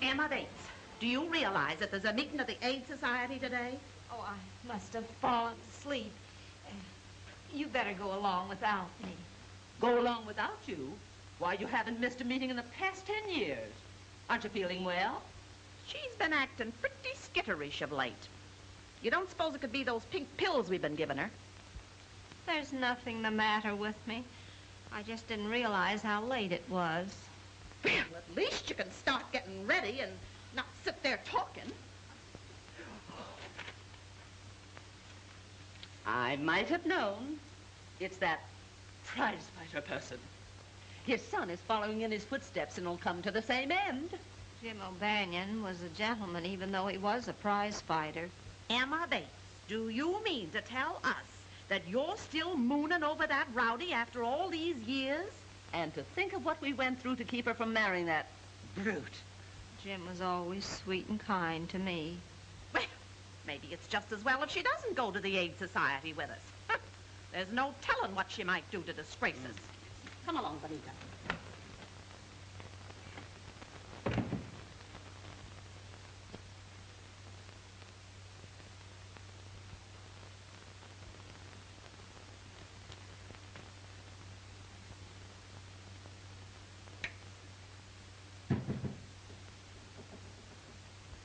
Emma Bates, do you realize that there's a meeting of the AIDS Society today? Oh, I must have fallen asleep. You better go along without me. Go along without you? Why, you haven't missed a meeting in the past 10 years. Aren't you feeling well? She's been acting pretty skitterish of late. You don't suppose it could be those pink pills we've been giving her? There's nothing the matter with me. I just didn't realize how late it was. Well, at least you can start getting ready and not sit there talking. I might have known. It's that prize fighter person. His son is following in his footsteps and will come to the same end. Jim O'Banion was a gentleman, even though he was a prize fighter. Emma Bates, do you mean to tell us that you're still mooning over that rowdy after all these years? And to think of what we went through to keep her from marrying that brute. Jim was always sweet and kind to me. Well, maybe it's just as well if she doesn't go to the AIDS Society with us. There's no telling what she might do to disgrace us. Come along, Bonita.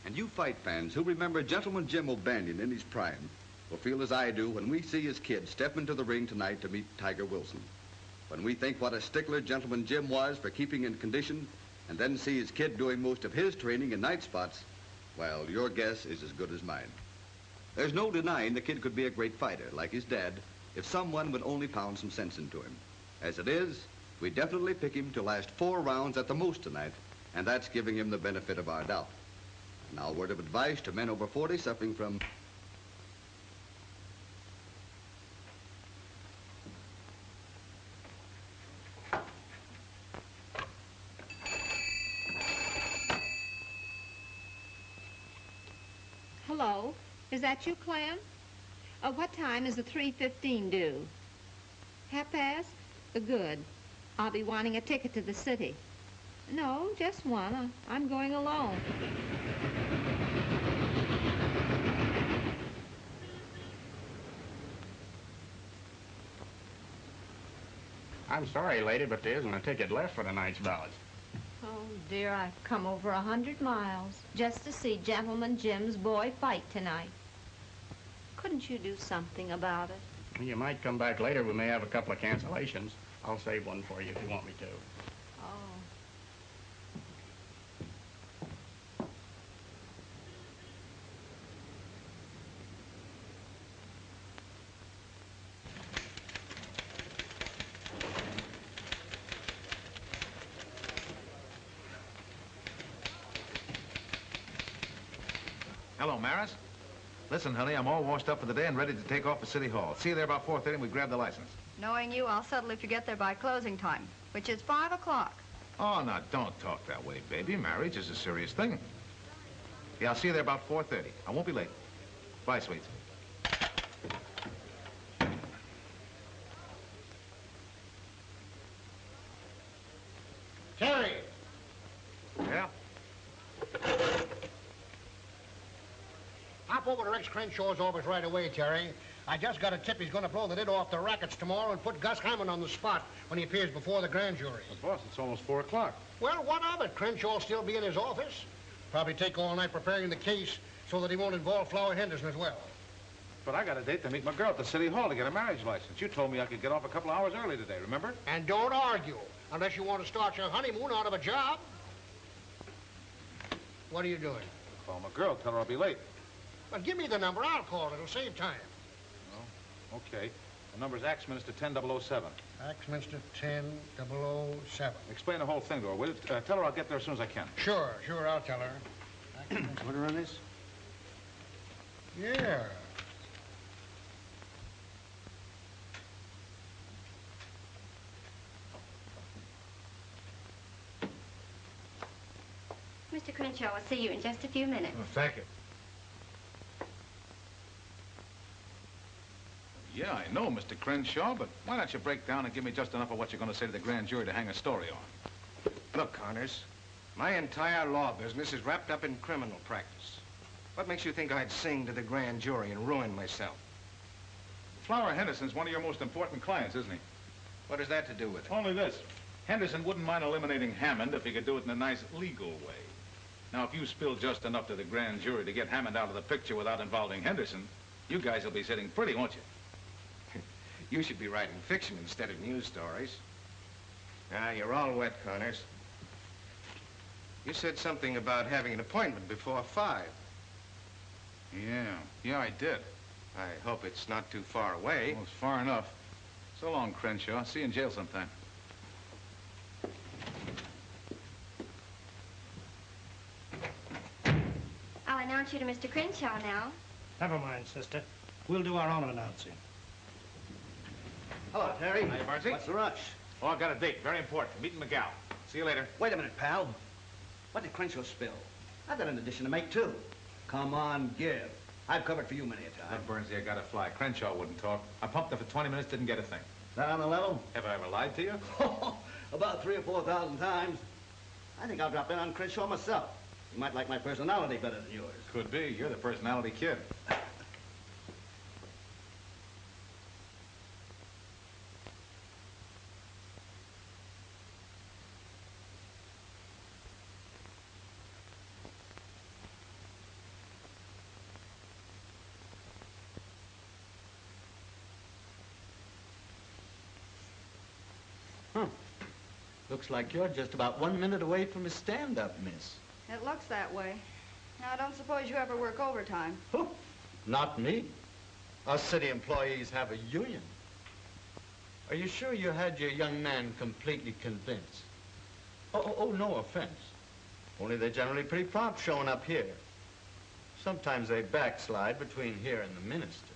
And you fight fans who remember Gentleman Jim O'Banion in his prime will feel as I do when we see his kid step into the ring tonight to meet Tiger Wilson. When we think what a stickler Gentleman Jim was for keeping in condition and then see his kid doing most of his training in night spots, well, your guess is as good as mine. There's no denying the kid could be a great fighter, like his dad, if someone would only pound some sense into him. As it is, we definitely pick him to last 4 rounds at the most tonight, and that's giving him the benefit of our doubt. Now, a word of advice to men over 40 suffering from... Hello, is that you, Clem? What time is the 3:15 due? 1:30? Good. I'll be wanting a ticket to the city. No, just one. I'm going alone. I'm sorry, lady, but there isn't a ticket left for tonight's ballot. Oh, dear, I've come over 100 miles just to see Gentleman Jim's boy fight tonight. Couldn't you do something about it? You might come back later. We may have a couple of cancellations. I'll save one for you if you want me to. Oh. Hello, Maris. Listen, honey, I'm all washed up for the day and ready to take off for City Hall. See you there about 4:30 and we grab the license. Knowing you, I'll settle if you get there by closing time, which is 5 o'clock. Oh, now, don't talk that way, baby. Marriage is a serious thing. Yeah, I'll see you there about 4:30. I won't be late. Bye, sweets. Terry! Yeah? Hop over to Rex Crenshaw's office right away, Terry. I just got a tip he's going to blow the lid off the rackets tomorrow and put Gus Hammond on the spot when he appears before the grand jury. But boss, it's almost 4 o'clock. Well, what of it? Crenshaw'll still be in his office. Probably take all night preparing the case so that he won't involve Flower Henderson as well. But I got a date to meet my girl at the City Hall to get a marriage license. You told me I could get off a couple hours early today, remember? And don't argue, unless you want to start your honeymoon out of a job. What are you doing? Call my girl, tell her I'll be late. Well, give me the number. I'll call. It'll save time. Oh, okay. The number's Axminster 10007. Axminster 10007. Explain the whole thing to her, will you? Tell her I'll get there as soon as I can. Sure, I'll tell her. Order on this? Yeah. Mr. Crenshaw will see you in just a few minutes. Oh, thank you. Yeah, I know, Mr. Crenshaw, but why don't you break down and give me just enough of what you're going to say to the grand jury to hang a story on? Look, Connors, my entire law business is wrapped up in criminal practice. What makes you think I'd sing to the grand jury and ruin myself? Flower Henderson's one of your most important clients, isn't he? What has that to do with it? Only this. Henderson wouldn't mind eliminating Hammond if he could do it in a nice legal way. Now, if you spill just enough to the grand jury to get Hammond out of the picture without involving Henderson, you guys will be sitting pretty, won't you? You should be writing fiction instead of news stories. Ah, you're all wet, Connors. You said something about having an appointment before 5. Yeah, I did. I hope it's not too far away. Well, it's far enough. So long, Crenshaw. See you in jail sometime. I'll announce you to Mr. Crenshaw now. Never mind, sister. We'll do our own announcing. Hello, Terry. Hi, Barnsey. What's the rush? Oh, I've got a date. Very important. Meeting McGow. See you later. Wait a minute, pal. What did Crenshaw spill? I've got an addition to make, too. Come on, give. I've covered for you many a time. Look, Barnsey, I got to fly. Crenshaw wouldn't talk. I pumped her for 20 minutes, didn't get a thing. That on the level? Have I ever lied to you? About 3,000 or 4,000 times. I think I'll drop in on Crenshaw myself. You might like my personality better than yours. Could be. You're the personality kid. Looks like you're just about 1 minute away from a stand-up, miss. It looks that way. Now, I don't suppose you ever work overtime. Not me. Us city employees have a union. Are you sure you had your young man completely convinced? Oh, no offense. Only they're generally pretty prompt showing up here. Sometimes they backslide between here and the minister.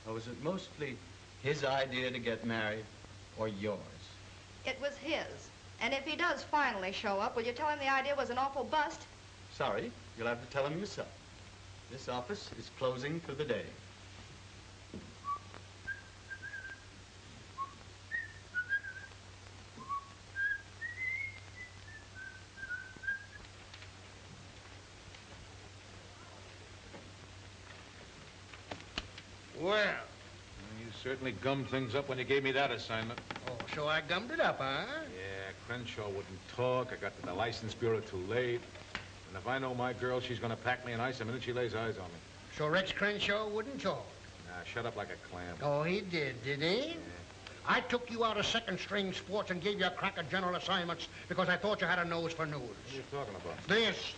Or was it mostly his idea to get married or yours? It was his. And if he does finally show up, will you tell him the idea was an awful bust? Sorry, you'll have to tell him yourself. This office is closing for the day. Well. You certainly gummed things up when you gave me that assignment. Oh, so I gummed it up, huh? Yeah, Crenshaw wouldn't talk. I got to the license bureau too late. And if I know my girl, she's going to pack me an ice the minute she lays eyes on me. So Rex Crenshaw wouldn't talk? Nah, shut up like a clam. Oh, he did he? Yeah. I took you out of second-string sports and gave you a crack at general assignments because I thought you had a nose for news. What are you talking about? This.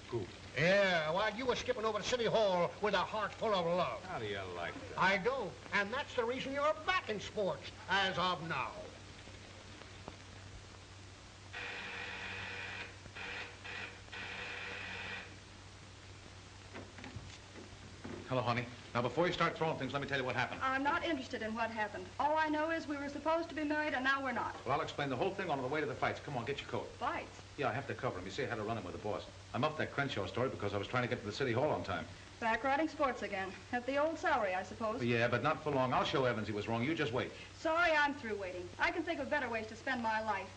Scoop. Yeah, while you were skipping over to City Hall with a heart full of love. How do you like that? I do, and that's the reason you're back in sports, as of now. Hello, honey. Now, before you start throwing things, let me tell you what happened. I'm not interested in what happened. All I know is we were supposed to be married, and now we're not. Well, I'll explain the whole thing on the way to the fights. Come on, get your coat. Fights? Yeah, I have to cover him. You see, I had to run him with the boss. I'm up that Crenshaw story because I was trying to get to the City Hall on time. Back riding sports again. At the old salary, I suppose. Yeah, but not for long. I'll show Evans he was wrong. You just wait. Sorry, I'm through waiting. I can think of better ways to spend my life.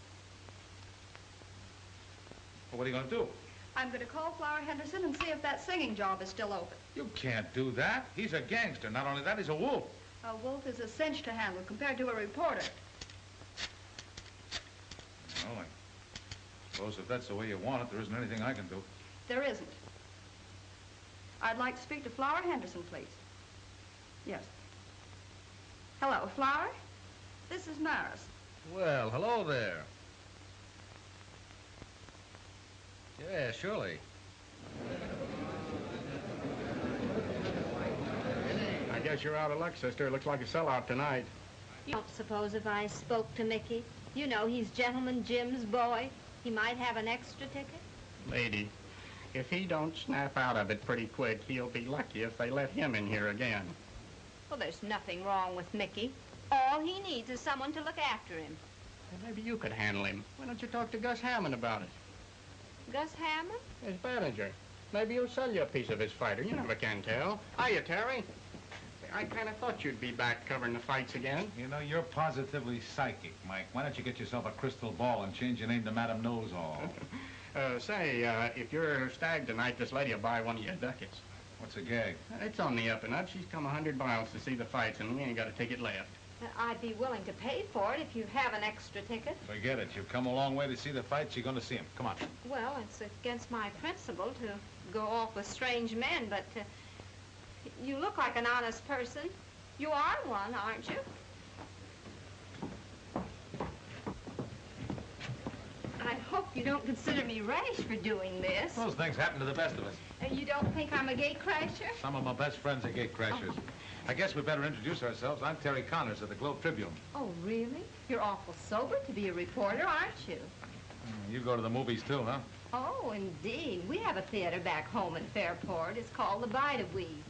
Well, what are you going to do? I'm going to call Flower Henderson and see if that singing job is still open. You can't do that. He's a gangster. Not only that, he's a wolf. A wolf is a cinch to handle compared to a reporter. Well, I suppose if that's the way you want it, there isn't anything I can do. There isn't. I'd like to speak to Flower Henderson, please. Yes. Hello, Flower? This is Maris. Well, hello there. Yeah, surely. I guess you're out of luck, sister. It looks like a sellout tonight. You don't suppose if I spoke to Mickey, you know he's Gentleman Jim's boy, he might have an extra ticket? Lady, if he don't snap out of it pretty quick, he'll be lucky if they let him in here again. Well, there's nothing wrong with Mickey. All he needs is someone to look after him. Well, maybe you could handle him. Why don't you talk to Gus Hammond about it? Gus Hammond? His manager. Maybe he'll sell you a piece of his fighter. You never can tell. Hiya, Terry. I kind of thought you'd be back covering the fights again. You know, you're positively psychic, Mike. Why don't you get yourself a crystal ball and change your name to Madam Knows-All? If you're stag tonight, this lady will buy one of your ducats. What's a gag? It's on the up and up. She's come 100 miles to see the fights, and we ain't got a ticket left. I'd be willing to pay for it if you have an extra ticket. Forget it. You've come a long way to see the fights. You're going to see them. Come on. Well, it's against my principle to go off with strange men, but you look like an honest person. You are one, aren't you? I hope you don't consider me rash for doing this. Those things happen to the best of us. You don't think I'm a gate crasher? Some of my best friends are gate crashers. I guess we better introduce ourselves. I'm Terry Connors of the Globe Tribune. Oh, really? You're awful sober to be a reporter, aren't you? You go to the movies, too, huh? Oh, indeed. We have a theater back home in Fairport. It's called the Bite of Weed.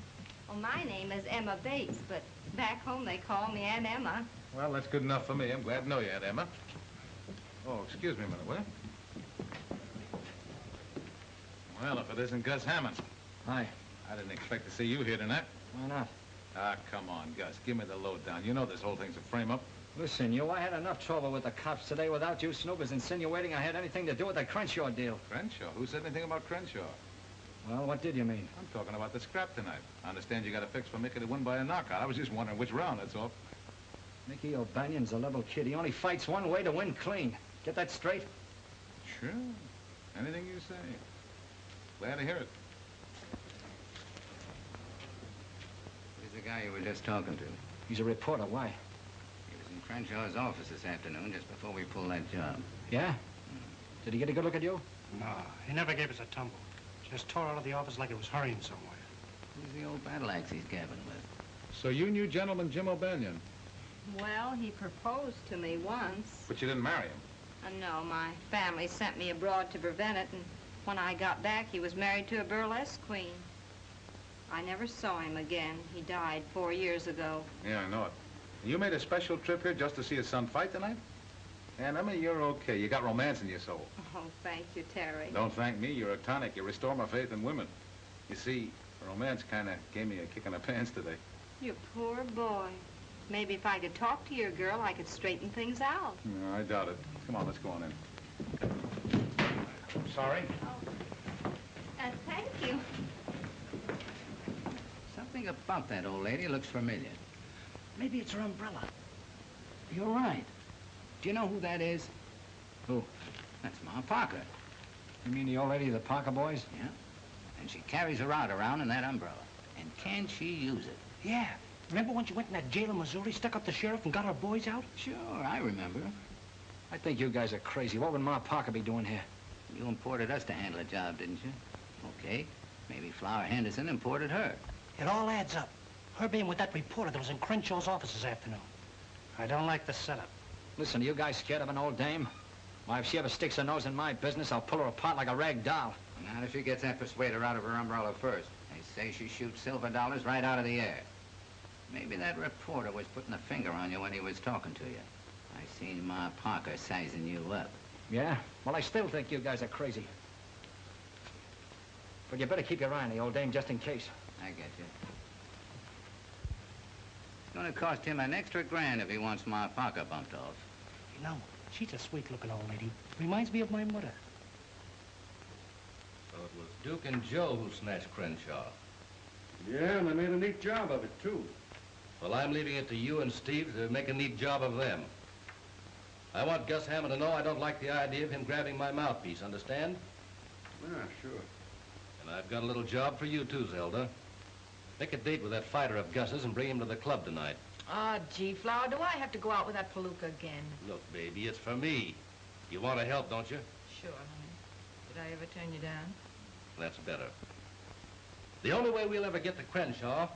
Well, my name is Emma Bates, but back home they call me Aunt Emma. Well, that's good enough for me. I'm glad to know you, Aunt Emma. Oh, excuse me a minute, will you? Well, if it isn't Gus Hammond. Hi. I didn't expect to see you here tonight. Why not? Ah, come on, Gus. Give me the lowdown. You know this whole thing's a frame-up. Listen, I had enough trouble with the cops today without you snoopers insinuating I had anything to do with the Crenshaw deal. Crenshaw? Who said anything about Crenshaw? Well, what did you mean? I'm talking about the scrap tonight. I understand you got a fix for Mickey to win by a knockout. I was just wondering which round, that's all. Mickey O'Banion's a level kid. He only fights one way to win clean. Get that straight? Sure. Anything you say. Glad to hear it. Who's the guy you were just talking to? He's a reporter. Why? He was in Crenshaw's office this afternoon, just before we pulled that job. Yeah? Did he get a good look at you? No, he never gave us a tumble. Just tore out of the office like it was hurrying somewhere. Who's the old battle axe he's gabbing with? So you knew Gentleman Jim O'Banion? Well, he proposed to me once. But you didn't marry him? No, my family sent me abroad to prevent it, and when I got back, he was married to a burlesque queen. I never saw him again. He died 4 years ago. Yeah, I know it. You made a special trip here just to see his son fight tonight? And Emma, you're okay. You got romance in your soul. Oh, thank you, Terry. Don't thank me. You're a tonic. You restore my faith in women. You see, romance kind of gave me a kick in the pants today. You poor boy. Maybe if I could talk to your girl, I could straighten things out. No, I doubt it. Come on, let's go on in. Sorry? Thank you. Something about that old lady looks familiar. Maybe it's her umbrella. You're right. Do you know who that is? Who? That's Ma Parker. You mean the old lady of the Parker boys? Yeah. And she carries her out around in that umbrella. And can she use it? Yeah. Remember when she went in that jail in Missouri, stuck up the sheriff, and got our boys out? Sure, I remember. I think you guys are crazy. What would Ma Parker be doing here? You imported us to handle a job, didn't you? Okay. Maybe Flower Henderson imported her. It all adds up. Her being with that reporter that was in Crenshaw's office this afternoon. I don't like the setup. Listen, are you guys scared of an old dame? Why, if she ever sticks her nose in my business, I'll pull her apart like a rag doll. Not if she gets that persuader out of her umbrella first. They say she shoots silver dollars right out of the air. Maybe that reporter was putting a finger on you when he was talking to you. I seen Ma Parker sizing you up. Yeah? Well, I still think you guys are crazy. But you better keep your eye on the old dame just in case. I get you. It's gonna cost him an extra grand if he wants Ma Parker bumped off. You know, she's a sweet-looking old lady. Reminds me of my mother. So it was Duke and Joe who snatched Crenshaw. Yeah, and they made a neat job of it, too. Well, I'm leaving it to you and Steve to make a neat job of them. I want Gus Hammond to know I don't like the idea of him grabbing my mouthpiece, understand? Yeah, sure. And I've got a little job for you, too, Zelda. Make a date with that fighter of Gus's and bring him to the club tonight. Oh, gee, Flower, do I have to go out with that palooka again? Look, baby, it's for me. You want to help, don't you? Sure, honey. Did I ever turn you down? That's better. The only way we'll ever get to Crenshaw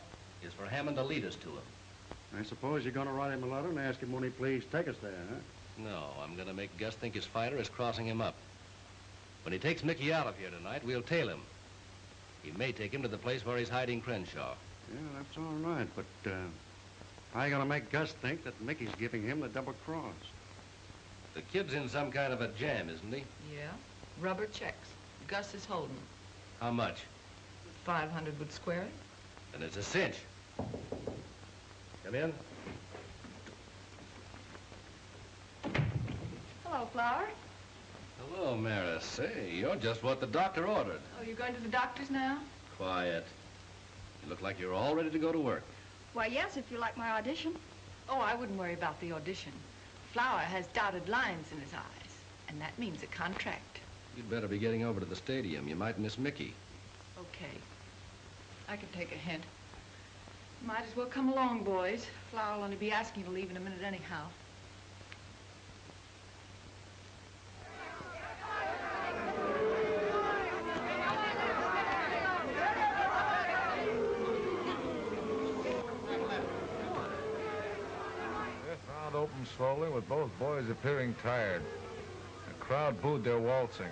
is for Hammond to lead us to him. I suppose you're going to write him a letter and ask him when he please take us there, huh? No, I'm going to make Gus think his fighter is crossing him up. When he takes Mickey out of here tonight, we'll tail him. He may take him to the place where he's hiding Crenshaw. Yeah, that's all right, but how are you going to make Gus think that Mickey's giving him the double cross? The kid's in some kind of a jam, isn't he? Yeah. Rubber checks. Gus is holding them. How much? 500 would square it. Then it's a cinch. Come in. Hello, Flower. Hello, Maris. Say, you're just what the doctor ordered. Oh, you're going to the doctor's now? Quiet. You look like you're all ready to go to work. Why, yes, if you like my audition. Oh, I wouldn't worry about the audition. Flower has dotted lines in his eyes, and that means a contract. You'd better be getting over to the stadium. You might miss Mickey. Okay. I can take a hint. Might as well come along, boys. Flower will only be asking you to leave in a minute anyhow. Opened slowly with both boys appearing tired. The crowd booed their waltzing.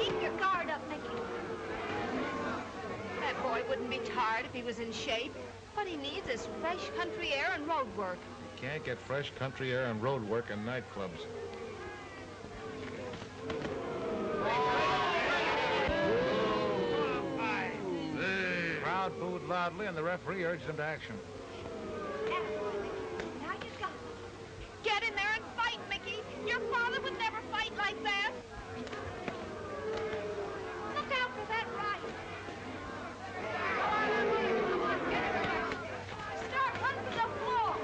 Keep your guard up, Mickey. That boy wouldn't be tired if he was in shape. What he needs is fresh country air and road work. You can't get fresh country air and road work in nightclubs. Crowd booed loudly, and the referee urged him to action. Now you got it. Get in there and fight, Mickey. Your father would never fight like that. Look out for that right. Start running to the floor.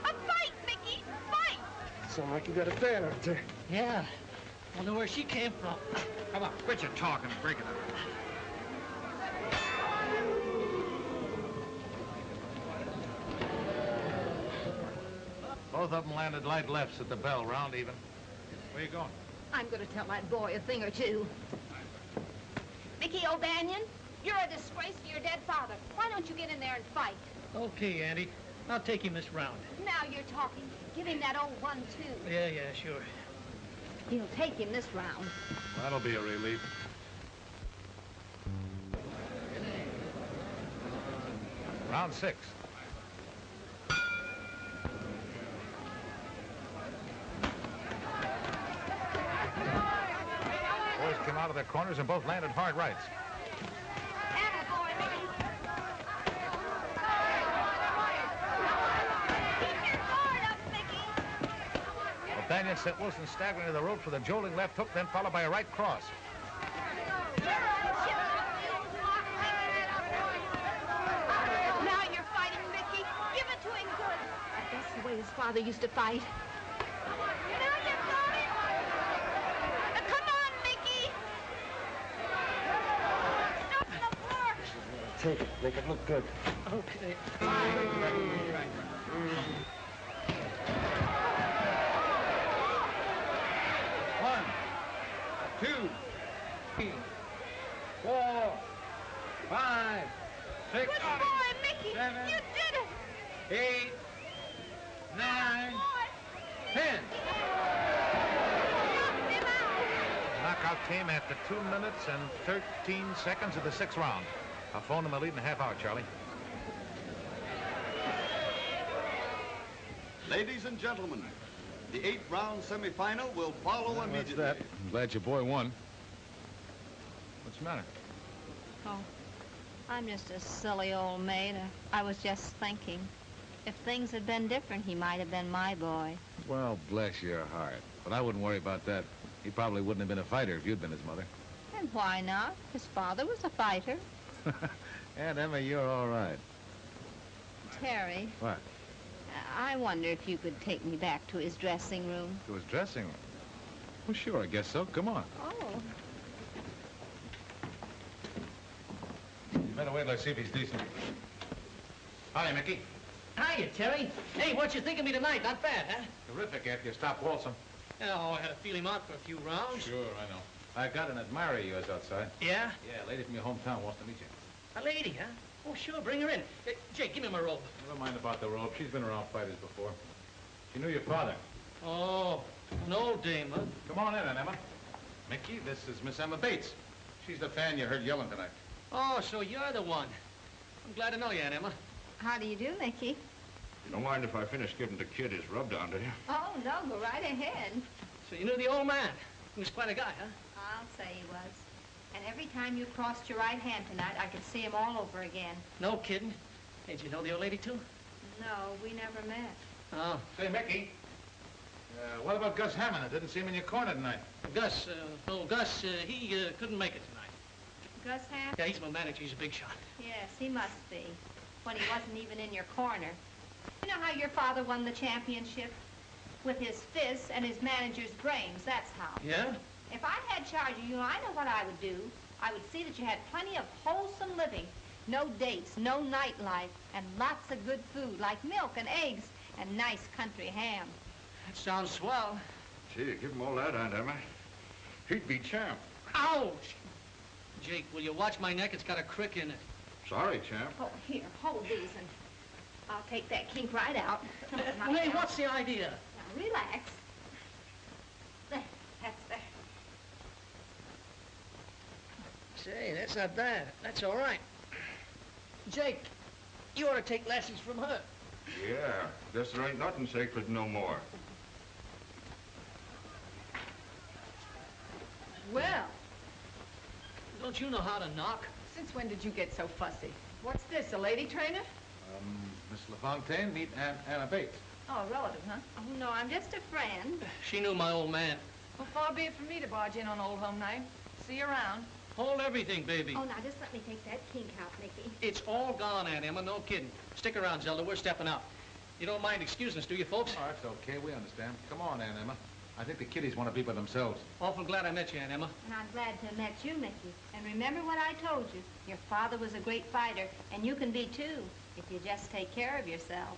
A fight, Mickey. Fight. Sound like you got a fan out there. Yeah. Wonder where she came from. Come on, quit your talking and break it up. Both of them landed light lefts at the bell, round even. Where you going? I'm going to tell that boy a thing or two. Mickey O'Banion, you're a disgrace to your dead father. Why don't you get in there and fight? Okay, Andy. I'll take him this round. Now you're talking. Give him that old 1-2. Yeah, sure. He'll take him this round. That'll be a relief. Round 6. Boys came out of their corners and both landed hard rights. Attaboy, Mickey. Keep your guard up, Mickey. O'Banion sent Wilson staggering to the ropes with a jolting left hook, then followed by a right cross. Now you're fighting, Mickey. Give it to him good. That's the way his father used to fight. Now you got it. Now, come on, Mickey. Stop on the floor. Take it. Make it look good. Okay. 2, 3, 4, 5, 6, Good boy, Mickey. 7, You did it. 8, 9, 10. Knockout came after 2 minutes and 13 seconds of the 6th round. I'll phone them a lead in a half hour, Charlie. Ladies and gentlemen, the 8th round semifinal will follow immediately. That's that. I'm glad your boy won. What's the matter? Oh, I'm just a silly old maid. I was just thinking. If things had been different, he might have been my boy. Well, bless your heart. But I wouldn't worry about that. He probably wouldn't have been a fighter if you'd been his mother. And why not? His father was a fighter. Aunt Emma, you're all right. Terry, What? I wonder if you could take me back to his dressing room. To his dressing room? Well, sure, I guess so. Come on. Oh. You better wait till I see if he's decent. Hi, Mickey. Hiya, Terry. Hey, what you think of me tonight? Not bad, huh? Terrific after you stopped waltzing. Oh, I had to feel him out for a few rounds. Sure, I know. I got an admirer of yours outside. Yeah? Yeah, a lady from your hometown wants to meet you. A lady, huh? Oh, sure, bring her in. Jake, give me my robe. Never mind about the robe. She's been around fighters before. She knew your father. Oh, an old dame, huh? Come on in, Aunt Emma. Mickey, this is Miss Emma Bates. She's the fan you heard yelling tonight. Oh, so you're the one. I'm glad to know you, Aunt Emma. How do you do, Mickey? You don't mind if I finish giving the kid his rub down, do you? Oh, no, go right ahead. So you knew the old man. He was quite a guy, huh? I'll say he was. And every time you crossed your right hand tonight, I could see him all over again. No kidding. Hey, did you know the old lady, too? No, we never met. Oh. Say, Mickey, what about Gus Hammond? I didn't see him in your corner tonight. Gus, he couldn't make it tonight. Gus Hammond? Yeah, he's my manager. He's a big shot. Yes, he must be. When he wasn't even in your corner. You know how your father won the championship? With his fists and his manager's brains, that's how. Yeah? If I had charge of you, I know what I would do. I would see that you had plenty of wholesome living. No dates, no nightlife, and lots of good food, like milk and eggs and nice country ham. That sounds swell. Gee, give him all that, Aunt Emma. He'd be champ. Ouch! Jake, will you watch my neck? It's got a crick in it. Sorry, champ. Oh, here, hold these, and I'll take that kink right out. Hey, what's the idea? Now, relax. There, that's there. Say, that's not bad. That's all right. Jake, you ought to take lessons from her. Yeah, guess there ain't nothing sacred no more. Well, Don't you know how to knock? since when did you get so fussy? What's this, a lady trainer? Miss LaFontaine, meet Aunt Anna Bates. Oh, a relative, huh? Oh, no, I'm just a friend. She knew my old man. Well, far be it from me to barge in on old home night. See you around. Hold everything, baby. Oh, now, just let me take that kink out, Mickey. It's all gone, Aunt Emma. No kidding. Stick around, Zelda. We're stepping out. You don't mind excusing us, do you, folks? Oh, that's okay. We understand. Come on, Aunt Emma. I think the kiddies want to be by themselves. Awful glad I met you, Aunt Emma. And I'm glad to have met you, Mickey. And remember what I told you. Your father was a great fighter, and you can be, too, if you just take care of yourself.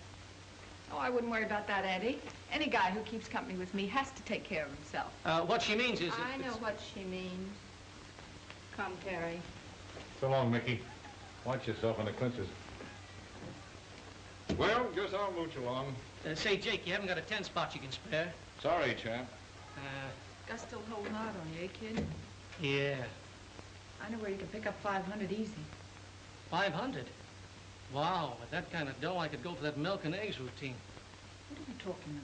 Oh, I wouldn't worry about that, Eddie. Any guy who keeps company with me has to take care of himself. What she means is... I know what she means. Come, Terry. So long, Mickey. Watch yourself on the clinches. Well, guess I'll mooch along. Say, Jake, you haven't got a 10 spot you can spare? Sorry, champ. Gus still holding out on you, eh, kid? Yeah. I know where you can pick up 500 easy. 500? Wow, with that kind of dough, I could go for that milk and eggs routine. What are you talking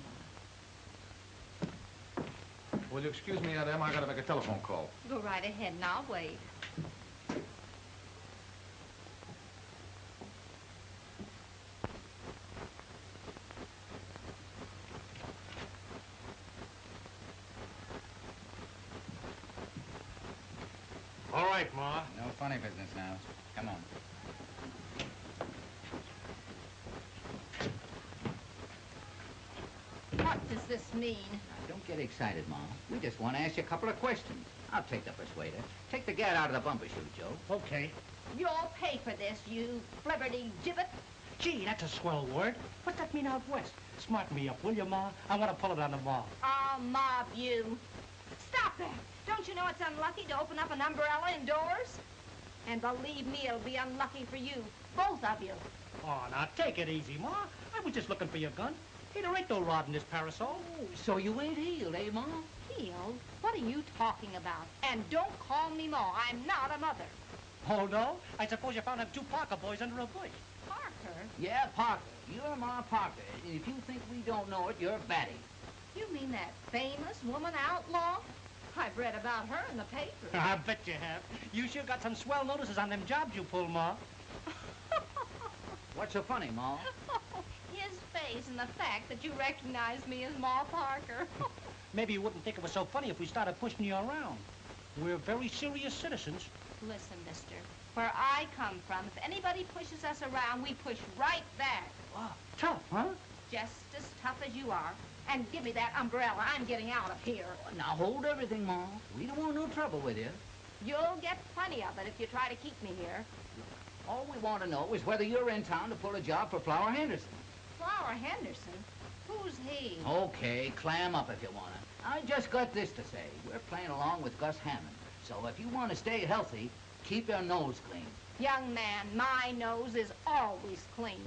about? Will you excuse me, Aunt Emma? I gotta make a telephone call. Go right ahead, and I'll wait. All right, Ma. No funny business now. Come on. What does this mean? Don't get excited, Mom. We just want to ask you a couple of questions. I'll take the persuader. Take the gat out of the bumper chute, Joe. Okay. You'll pay for this, you flibberty gibbet. Gee, that's a swell word. What's that mean out west? Smarten me up, will you, Ma? I want to pull it on the ball. I'll mob you. Stop that. Don't you know it's unlucky to open up an umbrella indoors? And believe me, it'll be unlucky for you, both of you. Oh, now, take it easy, Ma. I was just looking for your gun. Hey, there ain't no rod in this parasol. Oh, so you ain't healed, eh, Ma? Healed? What are you talking about? And don't call me Ma. I'm not a mother. Oh, no? I suppose you found them two Parker boys under a bush. Parker? Yeah, Parker. You're Ma Parker. If you think we don't know it, you're batty. You mean that famous woman outlaw? I've read about her in the paper. I bet you have. You sure got some swell notices on them jobs you pulled, Ma. What's so funny, Ma? His face and the fact that you recognize me as Ma Parker. Maybe you wouldn't think it was so funny if we started pushing you around. We're very serious citizens. Listen, mister, where I come from, if anybody pushes us around, we push right back. Wow, tough, huh? Just as tough as you are. And give me that umbrella. I'm getting out of here. Now hold everything, Ma. We don't want no trouble with you. You'll get plenty of it if you try to keep me here. All we want to know is whether you're in town to pull a job for Flower Henderson. Flower Henderson? Who's he? Okay, clam up if you want to. I just got this to say. We're playing along with Gus Hammond. So if you want to stay healthy, keep your nose clean. Young man, my nose is always clean.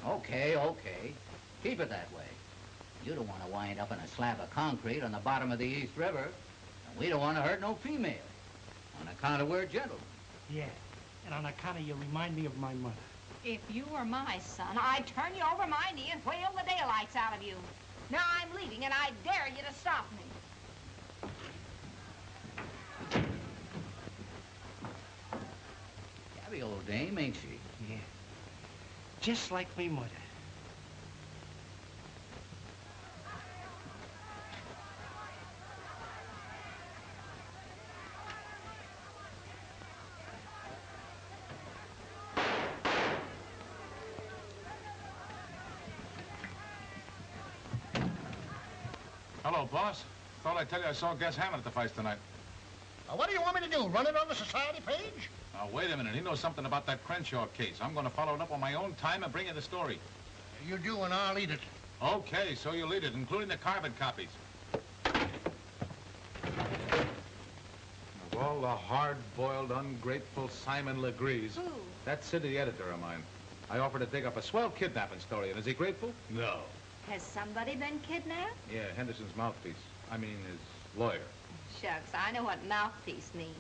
Okay. Keep it that way. You don't want to wind up in a slab of concrete on the bottom of the East River. And we don't want to hurt no female. On account of we're gentlemen. Yeah, and on account of you remind me of my mother. If you were my son, I'd turn you over my knee and whale the daylights out of you. Now I'm leaving, and I dare you to stop me. Gabby, old dame, ain't she? Yeah, just like me mother. Hello, boss. Thought I'd tell you I saw Gus Hammond at the fights tonight. What do you want me to do, run it on the society page? Now, wait a minute. He knows something about that Crenshaw case. I'm going to follow it up on my own time and bring you the story. You do, and I'll eat it. Okay, so you'll eat it, including the carbon copies. Of all the hard-boiled, ungrateful Simon Legrees... Who? That city editor of mine. I offered to dig up a swell kidnapping story, and is he grateful? No. Has somebody been kidnapped? Yeah, Henderson's mouthpiece. I mean, his lawyer. Shucks, I know what mouthpiece means.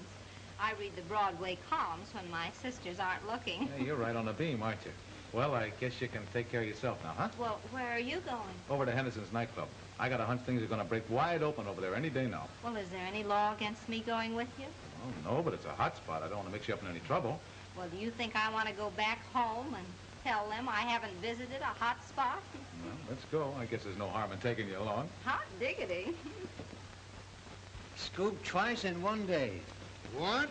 I read the Broadway columns when my sisters aren't looking. Hey, you're right on the beam, aren't you? Well, I guess you can take care of yourself now, huh? Well, where are you going? Over to Henderson's nightclub. I got a hunch things are going to break wide open over there any day now. Well, is there any law against me going with you? Oh, no, but it's a hot spot. I don't want to mix you up in any trouble. Well, do you think I want to go back home and tell them I haven't visited a hot spot? Well, let's go. I guess there's no harm in taking you along. Hot diggity. Scoop twice in one day. What?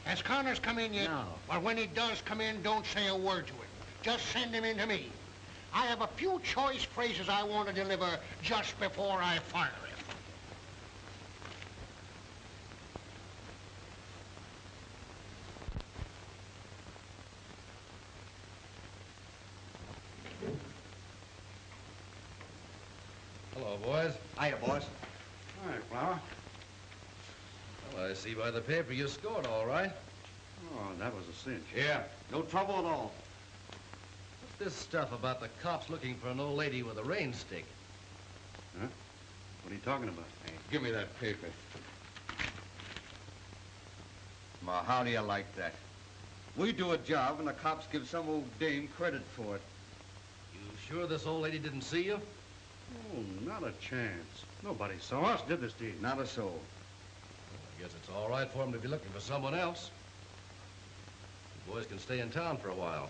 Has Connors come in yet? No. Well, when he does come in, don't say a word to him. Just send him in to me. I have a few choice phrases I want to deliver just before I fire him. Hello, boys. Hiya, boss. All right, Flower. Well, I see by the paper you scored all right. Oh, that was a cinch. Yeah. No trouble at all. What's this stuff about the cops looking for an old lady with a rain stick? Huh? What are you talking about? Hey, give me that paper. Ma, how do you like that? We do a job and the cops give some old dame credit for it. You sure this old lady didn't see you? Oh, not a chance. Nobody saw us, did this deed? Not a soul. Well, I guess it's all right for him to be looking for someone else. You boys can stay in town for a while.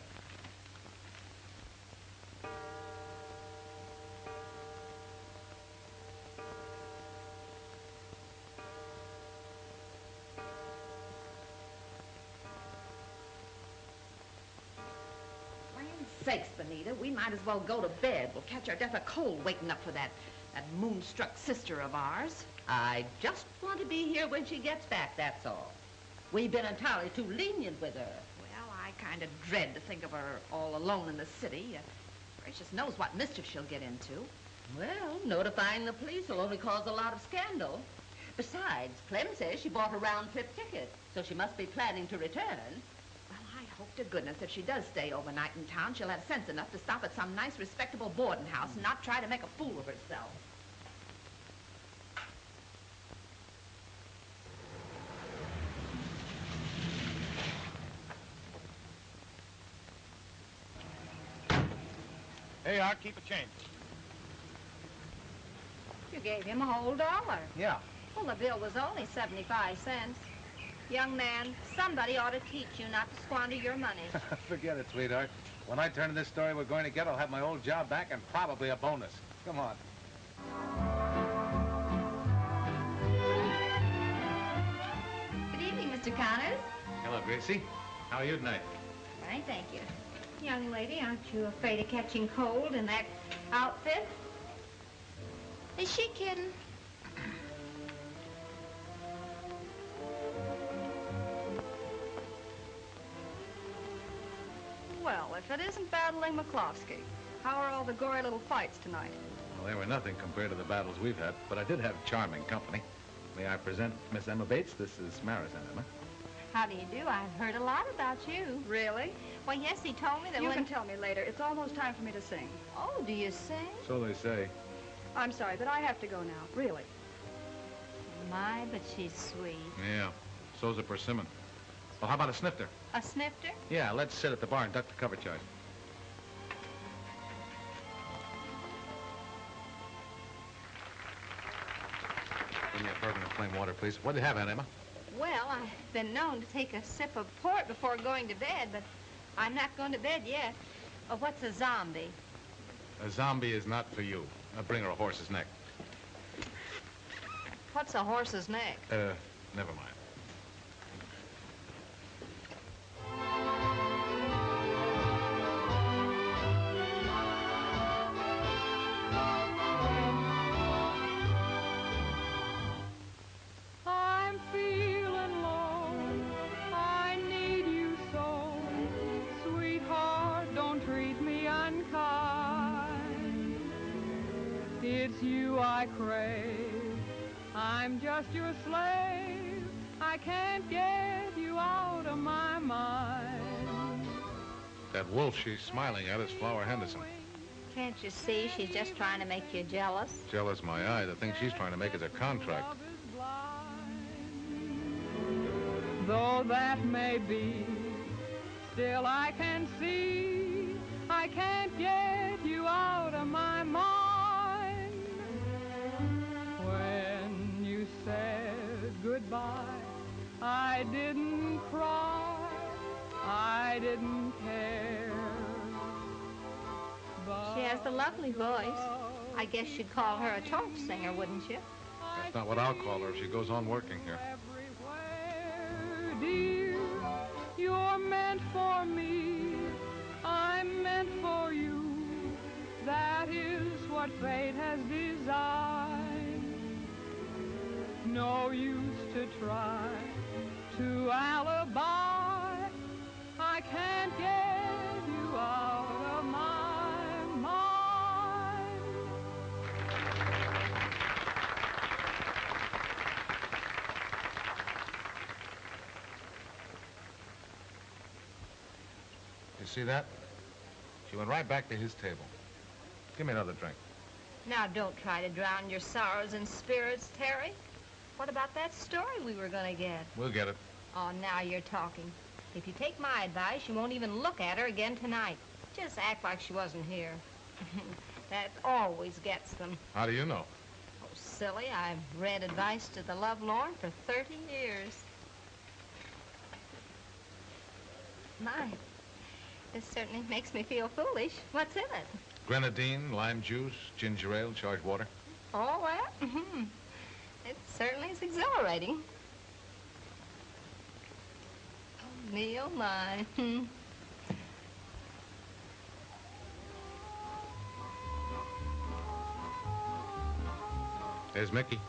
Sakes, Benita, we might as well go to bed. We'll catch our death of cold waiting up for that moonstruck sister of ours. I just want to be here when she gets back, that's all. We've been entirely too lenient with her. Well, I kind of dread to think of her all alone in the city. Gracious knows what mischief she'll get into. Well, notifying the police will only cause a lot of scandal. Besides, Clem says she bought a round-trip ticket, so she must be planning to return. Well, I hope to goodness if she does stay overnight in town, she'll have sense enough to stop at some nice, respectable boarding house and not try to make a fool of herself. Hey, Art, keep a change. You gave him a whole $1. Yeah. Well, the bill was only 75 cents. Young man, somebody ought to teach you not to squander your money. Forget it, sweetheart. When I turn in this story we're going to get, I'll have my old job back and probably a bonus. Come on. Good evening, Mr. Connors. Hello, Gracie. How are you tonight? Fine, thank you. Young lady, aren't you afraid of catching cold in that outfit? Is she kidding? Well, if it isn't battling McCloskey, how are all the gory little fights tonight? Well, they were nothing compared to the battles we've had, but I did have charming company. May I present Miss Emma Bates? This is Marison, Emma. How do you do? I've heard a lot about you. Really? Well, yes, he told me that You when... can tell me later. It's almost time for me to sing. Oh, do you sing? So they say. I'm sorry, but I have to go now. Really. My, but she's sweet. Yeah, so's a persimmon. Well, how about a snifter? A snifter? Yeah, let's sit at the bar and duck the cover charge. Give me a bourbon and plain water, please. What do you have, Aunt Emma? Well, I've been known to take a sip of port before going to bed, but I'm not going to bed yet. What's a zombie? A zombie is not for you. Bring her a horse's neck. What's a horse's neck? Never mind. I'm feeling low. I need you so. Sweetheart, don't treat me unkind. It's you I crave. I'm just your slave. I can't get you out of my mind. That wolf she's smiling at is Flower Henderson. Can't you see she's just trying to make you jealous? Jealous my eye. The thing she's trying to make is a contract. Though that may be, still I can see I can't get you out of my mind. When you said goodbye, I didn't cry, I didn't care. She has the lovely voice. I guess you'd call her a talk singer, wouldn't you? That's not what I'll call her if she goes on working here. Dear, you're meant for me, I'm meant for you. That is what fate has designed. No use to try to alibi. I can't get you out of my mind. You see that? She went right back to his table. Give me another drink. Now, don't try to drown your sorrows in spirits, Terry. What about that story we were going to get? We'll get it. Oh, now you're talking. If you take my advice, you won't even look at her again tonight. Just act like she wasn't here. That always gets them. How do you know? Oh, silly. I've read advice to the lovelorn for 30 years. My, this certainly makes me feel foolish. What's in it? Grenadine, lime juice, ginger ale, charged water. All that? Mm-hmm. It certainly is exhilarating. Oh, me, oh, my. There's Mickey.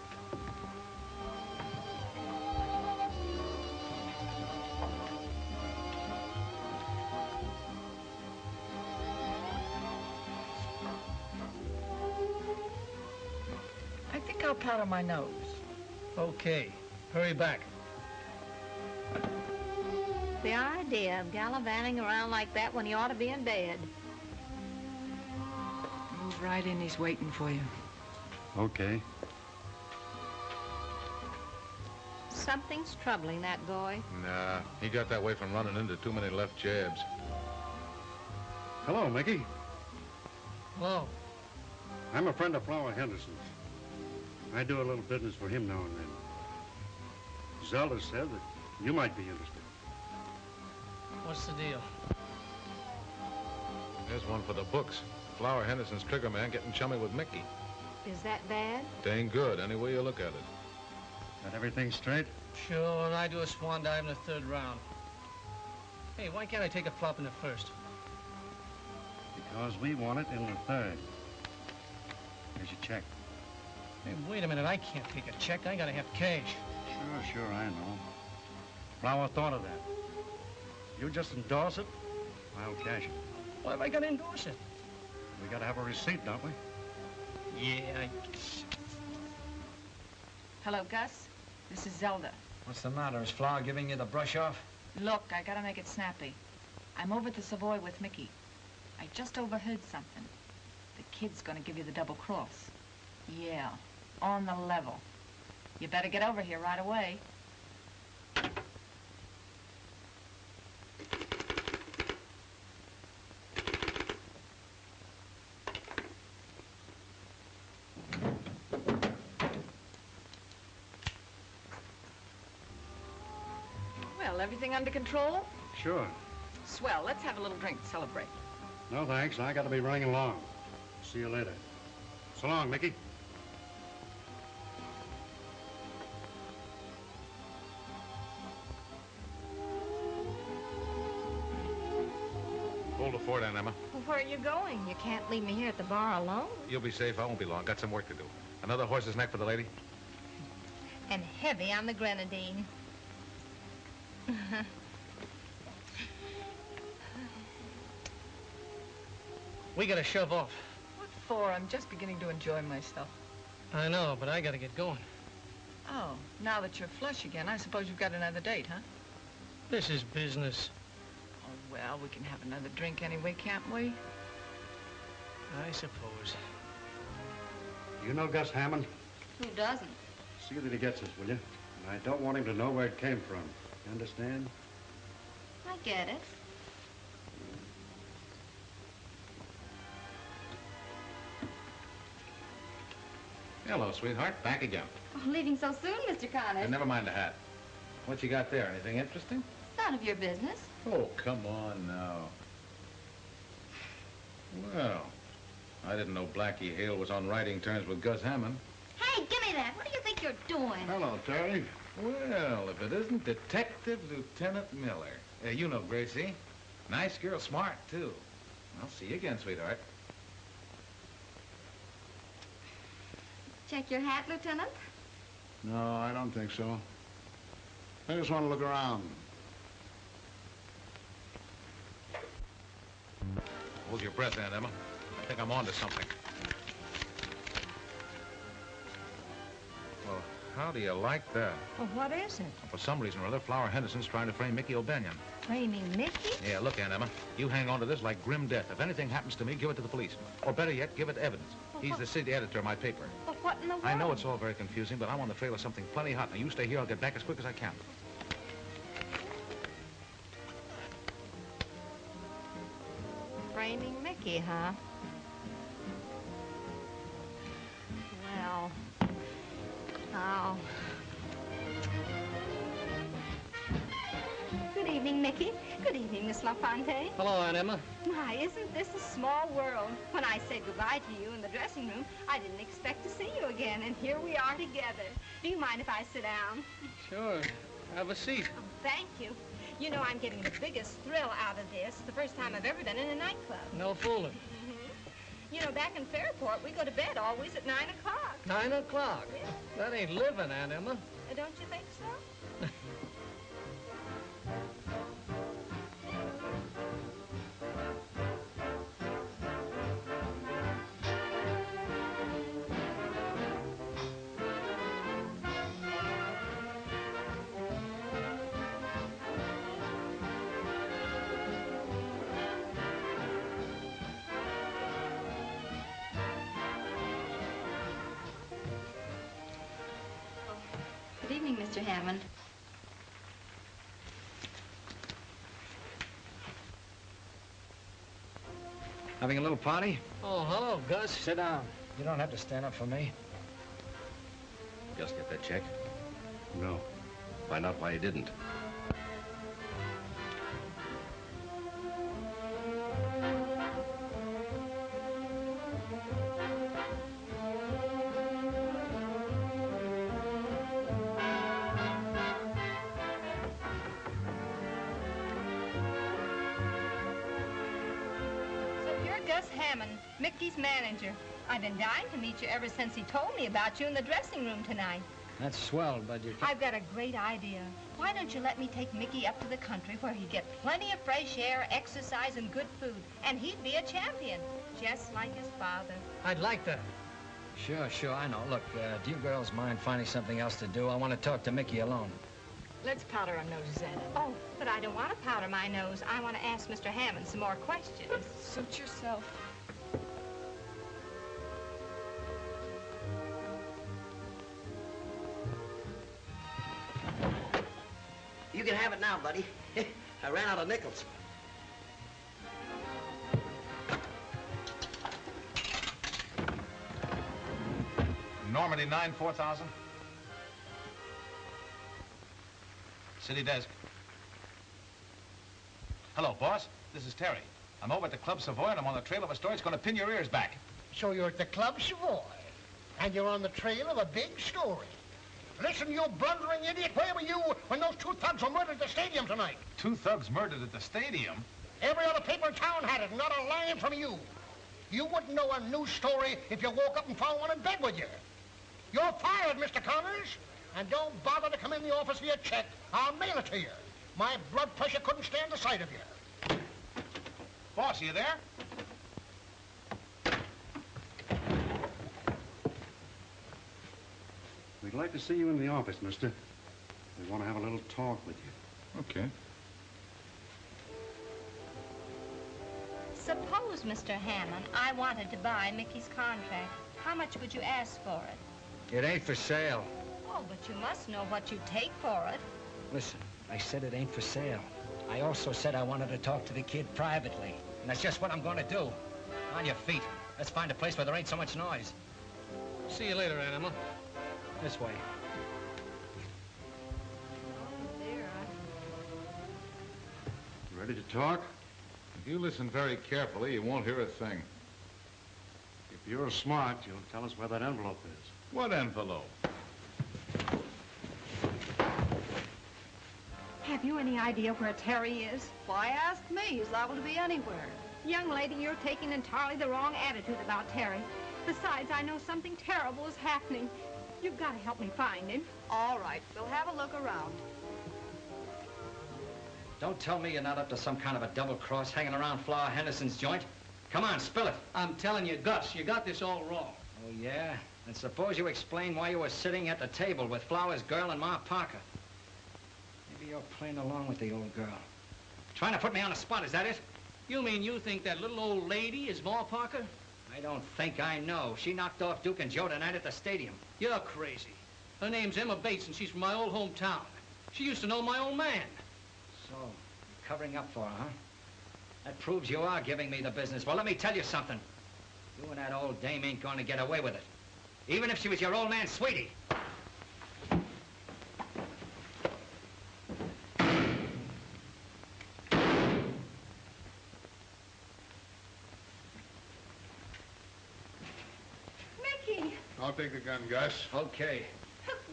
how proud of my nose. Okay, hurry back. The idea of gallivanting around like that when he ought to be in bed. Move right in, he's waiting for you. Okay. Something's troubling that boy. Nah, he got that way from running into too many left jabs. Hello, Mickey. Hello. I'm a friend of Flower Henderson's. I do a little business for him now and then. Zelda said that you might be interested. What's the deal? There's one for the books. Flower Henderson's trigger man getting chummy with Mickey. Is that bad? Dang good, any way you look at it. Got everything straight? Sure, and I do a swan dive in the third round. Hey, why can't I take a flop in the first? Because we want it in the third. Here's your check. Hey, wait a minute, I can't take a check. I gotta have cash. Sure, I know. Flower thought of that. You just endorse it, I'll cash it. Why have I gotta endorse it? We gotta have a receipt, don't we? Yeah, Hello, Gus. This is Zelda. What's the matter? Is Flower giving you the brush off? Look, I gotta make it snappy. I'm over at the Savoy with Mickey. I just overheard something. The kid's gonna give you the double cross. Yeah, on the level. You better get over here right away. Well, everything under control? Sure. Swell. Let's have a little drink to celebrate. No, thanks. I gotta be running along. See you later. So long, Mickey. Hold the fort, Aunt Emma. Well, where are you going? You can't leave me here at the bar alone. You'll be safe. I won't be long. Got some work to do. Another horse's neck for the lady? And heavy on the grenadine. we gotta shove off. What for? I'm just beginning to enjoy myself. I know, but I gotta get going. Oh, now that you're flush again, I suppose you've got another date, huh? This is business. Oh, well, we can have another drink anyway, can't we? I suppose. You know Gus Hammond? Who doesn't? See that he gets us, will you? And I don't want him to know where it came from. You understand? I get it. Hello, sweetheart. Back again. Oh, leaving so soon, Mr. Connors. And never mind the hat. What you got there? Anything interesting? None of your business. Oh, come on now. Well, I didn't know Blackie Hale was on writing terms with Gus Hammond. Hey, give me that. What do you think you're doing? Hello, Terry. Well, if it isn't Detective Lieutenant Miller. You know Gracie. Nice girl, smart, too. I'll see you again, sweetheart. Check your hat, Lieutenant? No, I don't think so. I just want to look around. Hold your breath, Aunt Emma. I think I'm on to something. Well, how do you like that? Well, what is it? For some reason or other, Flower Henderson's trying to frame Mickey O'Banion. Framing Mickey? Yeah, look, Aunt Emma, you hang on to this like grim death. If anything happens to me, give it to the police. Or better yet, give it to evidence. He's the city editor of my paper. Well, what in the world? I know it's all very confusing, but I'm on the trail of something plenty hot. Now, you stay here. I'll get back as quick as I can. Framing Mickey, huh? Well, oh. Good evening, Mickey. Good evening, Miss LaFontaine. Hello, Aunt Emma. My, isn't this a small world? When I said goodbye to you in the dressing room, I didn't expect to see you again, and here we are together. Do you mind if I sit down? Sure. Have a seat. Oh, thank you. You know, I'm getting the biggest thrill out of this. The first time I've ever been in a nightclub. No fooling. You know, back in Fairport, we go to bed always at 9 o'clock. 9 o'clock? Yeah. That ain't living, Aunt Emma. Don't you think so? evening, Mr. Hammond. Having a little party? Oh, hello, Gus. Sit down. You don't have to stand up for me. Just get that check. No. Find out why he didn't. So you're Gus Hammond, Mickey's manager. I've been dying to meet you ever since he told me about you in the dressing room tonight. That's swell, but you can't... I've got a great idea. Why don't you let me take Mickey up to the country where he'd get plenty of fresh air, exercise, and good food, and he'd be a champion, just like his father. I'd like that. Sure, I know. Look, do you girls mind finding something else to do? I want to talk to Mickey alone. Let's powder our noses at him. Oh, but I don't want to powder my nose. I want to ask Mr. Hammond some more questions. Suit yourself. You can have it now, buddy. I ran out of nickels. Normandy 9, 4,000. City desk. Hello, boss. This is Terry. I'm over at the Club Savoy, and I'm on the trail of a story that's going to pin your ears back. So you're at the Club Savoy, and you're on the trail of a big story. Listen, you blundering idiot, where were you when those two thugs were murdered at the stadium tonight? Two thugs murdered at the stadium? Every other paper in town had it, not a line from you. You wouldn't know a news story if you woke up and found one in bed with you. You're fired, Mr. Connors. And don't bother to come in the office for your check. I'll mail it to you. My blood pressure couldn't stand the sight of you. Boss, are you there? We'd like to see you in the office, mister. We want to have a little talk with you. Okay. Suppose, Mr. Hammond, I wanted to buy Mickey's contract. How much would you ask for it? It ain't for sale. Oh, but you must know what you'd take for it. Listen, I said it ain't for sale. I also said I wanted to talk to the kid privately. And that's just what I'm going to do. On your feet. Let's find a place where there ain't so much noise. See you later, Animal. This way. Ready to talk? If you listen very carefully, you won't hear a thing. If you're smart, you'll tell us where that envelope is. What envelope? Have you any idea where Terry is? Why ask me? He's liable to be anywhere. Young lady, you're taking entirely the wrong attitude about Terry. Besides, I know something terrible is happening. You've got to help me find him. All right, we'll have a look around. Don't tell me you're not up to some kind of a double cross hanging around Flower Henderson's joint. Come on, spill it. I'm telling you, Gus, you got this all wrong. Oh, yeah? And suppose you explain why you were sitting at the table with Flower's girl and Ma Parker. Maybe you're playing along with the old girl. Trying to put me on the spot, is that it? You mean you think that little old lady is Ma Parker? I don't think I know. She knocked off Duke and Joe tonight at the stadium. You're crazy. Her name's Emma Bates, and she's from my old hometown. She used to know my old man. So, you're covering up for her, huh? That proves you are giving me the business. Well, let me tell you something. You and that old dame ain't going to get away with it. Even if she was your old man's sweetie. Mickey! I'll take the gun, Gus. Okay.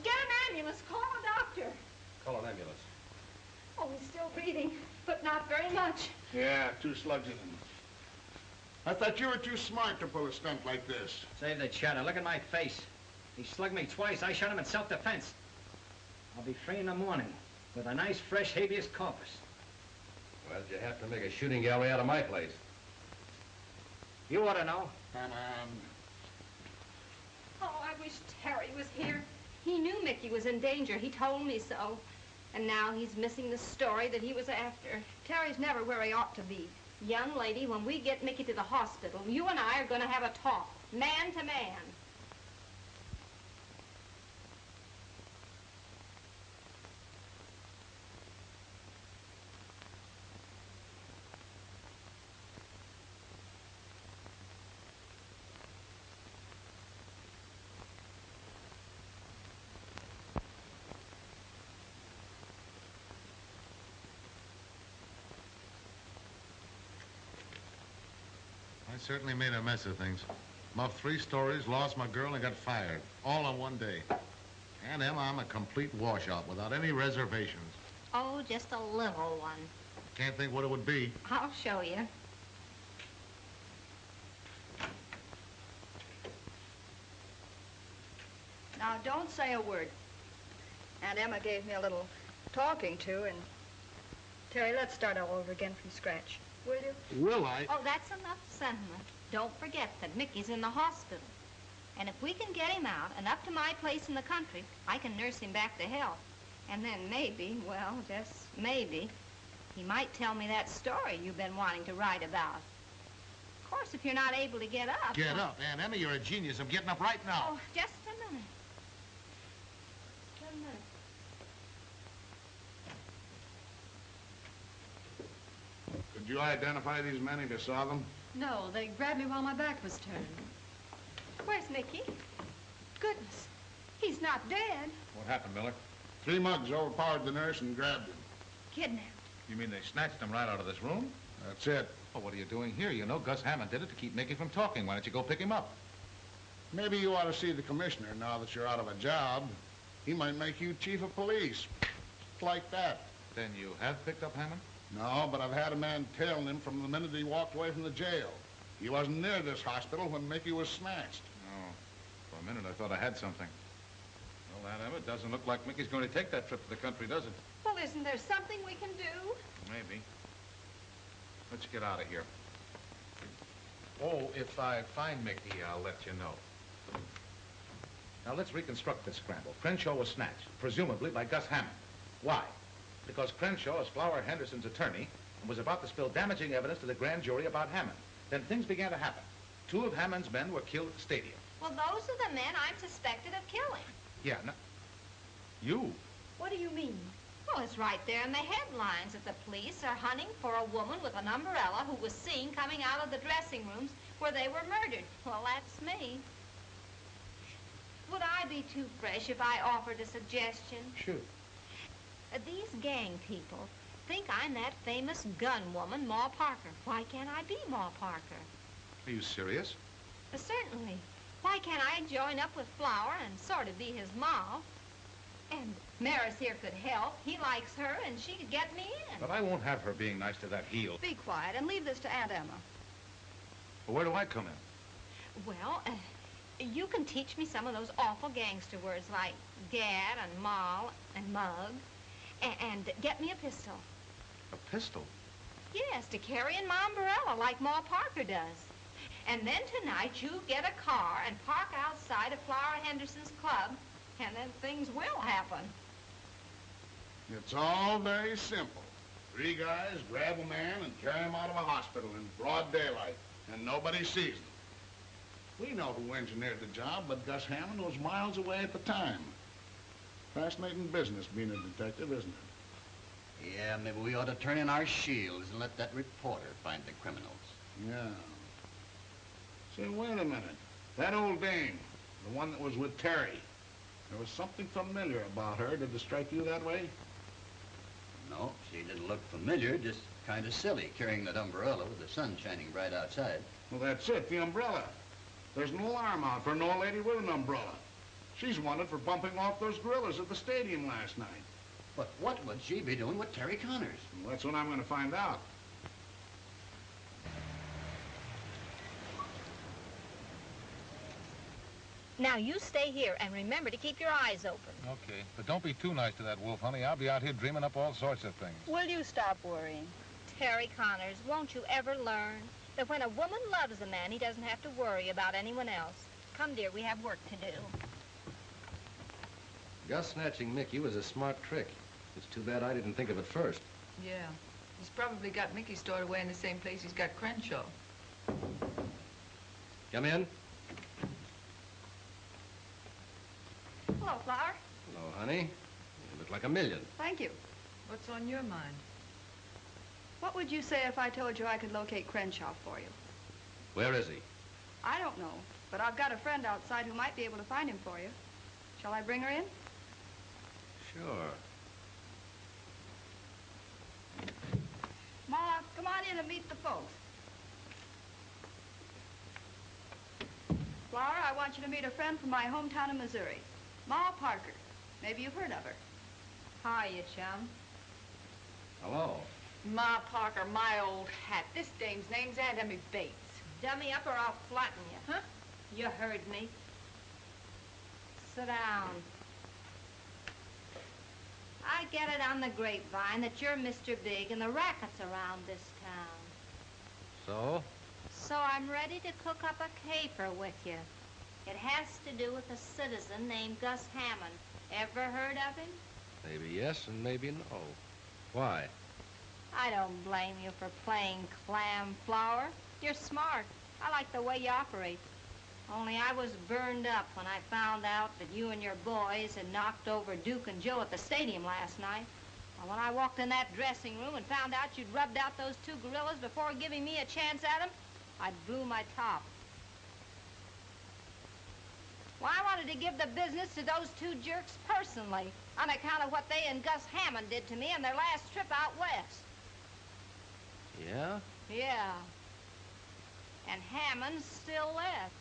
Get an ambulance. Call a doctor. Call an ambulance. Oh, he's still breathing, but not very much. Yeah, 2 slugs in him. I thought you were too smart to pull a stunt like this. Save the chatter. Look at my face. He slugged me twice. I shot him in self-defense. I'll be free in the morning with a nice, fresh habeas corpus. Why did you have to make a shooting gallery out of my place? You ought to know. Come on. Oh, I wish Terry was here. He knew Mickey was in danger. He told me so. And now he's missing the story that he was after. Terry's never where he ought to be. Young lady, when we get Mickey to the hospital, you and I are going to have a talk, man to man. I certainly made a mess of things. Muffed 3 stories, lost my girl, and got fired. All on one day. And Emma, I'm a complete washout without any reservations. Oh, just a little one. Can't think what it would be. I'll show you. Now, don't say a word. Aunt Emma gave me a little talking to, and... Terry, let's start all over again from scratch. Will you? Will I? Oh, that's enough sentiment. Don't forget that Mickey's in the hospital. And if we can get him out and up to my place in the country, I can nurse him back to health. And then maybe, well, just maybe, he might tell me that story you've been wanting to write about. Of course, if you're not able to get up... Get up, Aunt Emma, you're a genius. I'm getting up right now. Oh, just a minute. Just a minute. Could you identify these men if you saw them? No, they grabbed me while my back was turned. Where's Mickey? Goodness, he's not dead. What happened, Miller? 3 mugs overpowered the nurse and grabbed him. Kidnapped. You mean they snatched him right out of this room? That's it. Well, what are you doing here? You know Gus Hammond did it to keep Mickey from talking. Why don't you go pick him up? Maybe you ought to see the commissioner now that you're out of a job. He might make you chief of police. Like that. Then you have picked up Hammond? No, but I've had a man tailing him from the minute he walked away from the jail. He wasn't near this hospital when Mickey was snatched. Oh, for a minute I thought I had something. Well, Aunt Emma, it doesn't look like Mickey's going to take that trip to the country, does it? Well, isn't there something we can do? Maybe. Let's get out of here. Oh, if I find Mickey, I'll let you know. Now, let's reconstruct this scramble. Crenshaw was snatched, presumably by Gus Hammond. Why? Because Crenshaw is Flower Henderson's attorney and was about to spill damaging evidence to the grand jury about Hammond. Then things began to happen. 2 of Hammond's men were killed at the stadium. Well, those are the men I'm suspected of killing. Yeah, no, you? What do you mean? Well, it's right there in the headlines that the police are hunting for a woman with an umbrella who was seen coming out of the dressing rooms where they were murdered. Well, that's me. Would I be too fresh if I offered a suggestion? Shoot. These gang people think I'm that famous gun woman, Ma Parker. Why can't I be Ma Parker? Are you serious? Certainly. Why can't I join up with Flower and sort of be his ma? And Maris here could help. He likes her, and she could get me in. But I won't have her being nice to that heel. Be quiet and leave this to Aunt Emma. Well, where do I come in? Well, you can teach me some of those awful gangster words like gad and moll and mug. And get me a pistol. A pistol? Yes, to carry in my umbrella like Ma Parker does. And then tonight you get a car and park outside of Flower Henderson's club, and then things will happen. It's all very simple. 3 guys grab a man and carry him out of a hospital in broad daylight, and nobody sees them. We know who engineered the job, but Gus Hammond was miles away at the time. Fascinating business being a detective, isn't it? Yeah, maybe we ought to turn in our shields and let that reporter find the criminals. Yeah. Say, wait a minute. That old dame, the one that was with Terry, there was something familiar about her. Did it strike you that way? No, she didn't look familiar, just kind of silly, carrying that umbrella with the sun shining bright outside. Well, that's it, the umbrella. There's an alarm out for an old lady with an umbrella. She's wanted for bumping off those gorillas at the stadium last night. But what would she be doing with Terry Connors? Well, that's what I'm going to find out. Now, you stay here and remember to keep your eyes open. Okay, but don't be too nice to that wolf, honey. I'll be out here dreaming up all sorts of things. Will you stop worrying? Terry Connors, won't you ever learn that when a woman loves a man, he doesn't have to worry about anyone else? Come, dear, we have work to do. Gus snatching Mickey was a smart trick. It's too bad I didn't think of it first. Yeah. He's probably got Mickey stored away in the same place he's got Crenshaw. Come in. Hello, Flower. Hello, honey. You look like a million. Thank you. What's on your mind? What would you say if I told you I could locate Crenshaw for you? Where is he? I don't know, but I've got a friend outside who might be able to find him for you. Shall I bring her in? Sure. Ma, come on in and meet the folks. want you to meet a friend from my hometown in Missouri, Ma Parker. Maybe you've heard of her. Hiya, chum. Hello. Ma Parker, my old hat. This dame's name's Aunt Emmy Bates. Dummy up or I'll flatten you. Huh? You heard me. Sit down. I get it on the grapevine that you're Mr. Big and the racket's around this town. So? So I'm ready to cook up a caper with you. It has to do with a citizen named Gus Hammond. Ever heard of him? Maybe yes and maybe no. Why? I don't blame you for playing clam flour. You're smart. I like the way you operate. Only I was burned up when I found out that you and your boys had knocked over Duke and Joe at the stadium last night. And when I walked in that dressing room and found out you'd rubbed out those two gorillas before giving me a chance at them, I blew my top. Well, I wanted to give the business to those two jerks personally on account of what they and Gus Hammond did to me on their last trip out west. Yeah? Yeah. And Hammond's still left.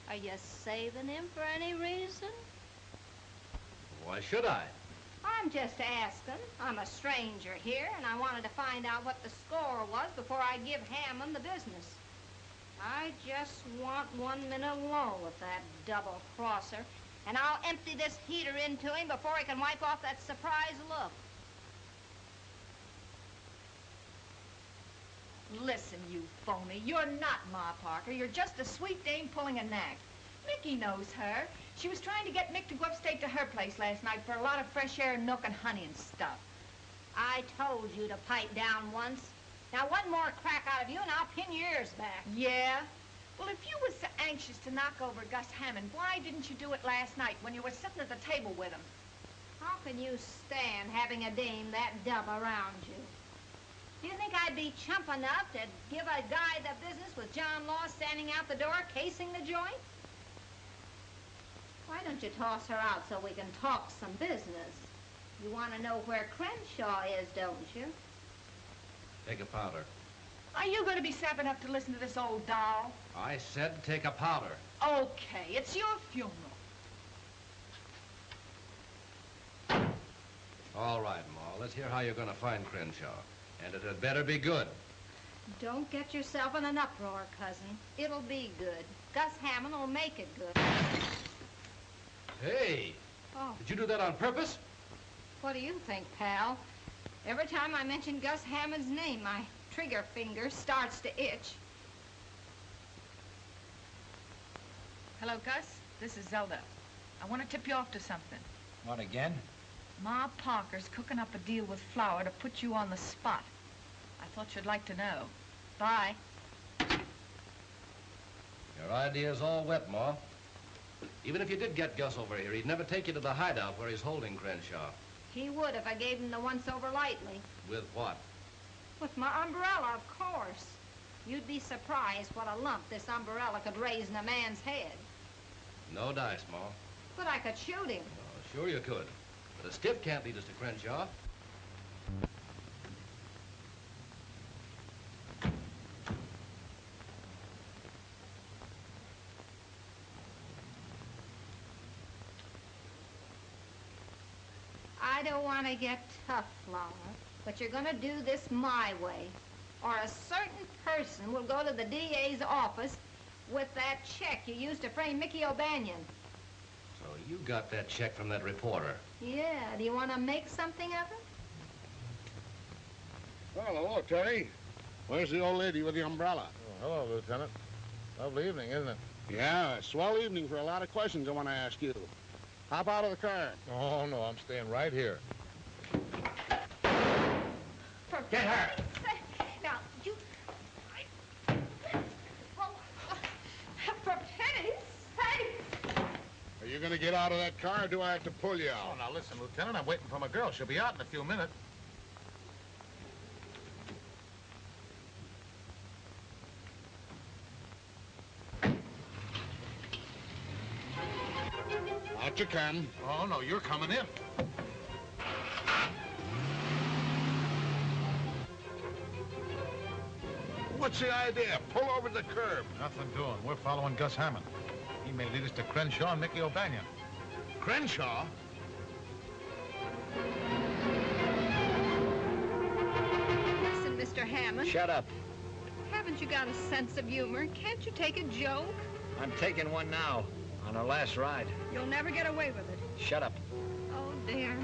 Are you saving him for any reason? Why should I? I'm just asking. I'm a stranger here, and I wanted to find out what the score was before I give Hammond the business. I just want 1 minute alone with that double-crosser, and I'll empty this heater into him before he can wipe off that surprised look. Listen, you phony. You're not Ma Parker. You're just a sweet dame pulling a knack. Mickey knows her. She was trying to get Mick to go upstate to her place last night for a lot of fresh air and milk and honey and stuff. I told you to pipe down once. Now, one more crack out of you, and I'll pin your ears back. Yeah? Well, if you was so anxious to knock over Gus Hammond, why didn't you do it last night when you were sitting at the table with him? How can you stand having a dame that dumb around you? Do you think I'd be chump enough to give a guy the business with John Law standing out the door casing the joint? Why don't you toss her out so we can talk some business? You want to know where Crenshaw is, don't you? Take a powder. Are you going to be sap enough to listen to this old doll? I said take a powder. Okay, it's your funeral. All right, Ma. Let's hear how you're going to find Crenshaw. And it had better be good. Don't get yourself in an uproar, cousin. It'll be good. Gus Hammond will make it good. Hey! Oh. Did you do that on purpose? What do you think, pal? Every time I mention Gus Hammond's name, my trigger finger starts to itch. Hello, Gus. This is Zelda. I want to tip you off to something. What, again? Ma Parker's cooking up a deal with Flower to put you on the spot. I thought you'd like to know. Bye. Your idea's all wet, Ma. Even if you did get Gus over here, he'd never take you to the hideout where he's holding Crenshaw. He would if I gave him the once-over lightly. With what? With my umbrella, of course. You'd be surprised what a lump this umbrella could raise in a man's head. No dice, Ma. But I could shoot him. Oh, sure you could. But a stiff can't lead us to Crenshaw. I don't want to get tough, Flower, but you're going to do this my way, or a certain person will go to the DA's office with that check you used to frame Mickey O'Banion. So you got that check from that reporter. Yeah, do you want to make something of it? Well, hello, Terry. Where's the old lady with the umbrella? Oh, hello, Lieutenant. Lovely evening, isn't it? Yeah, a swell evening for a lot of questions I want to ask you. Hop out of the car. Oh, no, I'm staying right here. Get her! Now, you... Oh, for pity's sake! Are you going to get out of that car, or do I have to pull you Oh, out? now listen, Lieutenant, I'm waiting for my girl. She'll be out in a few minutes. Out you come. Oh, no, you're coming in. What's the idea? Pull over the curb. Nothing doing. We're following Gus Hammond. He may lead us to Crenshaw and Mickey O'Banion. Crenshaw? Listen, Mr. Hammond. Shut up. Haven't you got a sense of humor? Can't you take a joke? I'm taking one now, on our last ride. You'll never get away with it. Shut up. Oh, dear.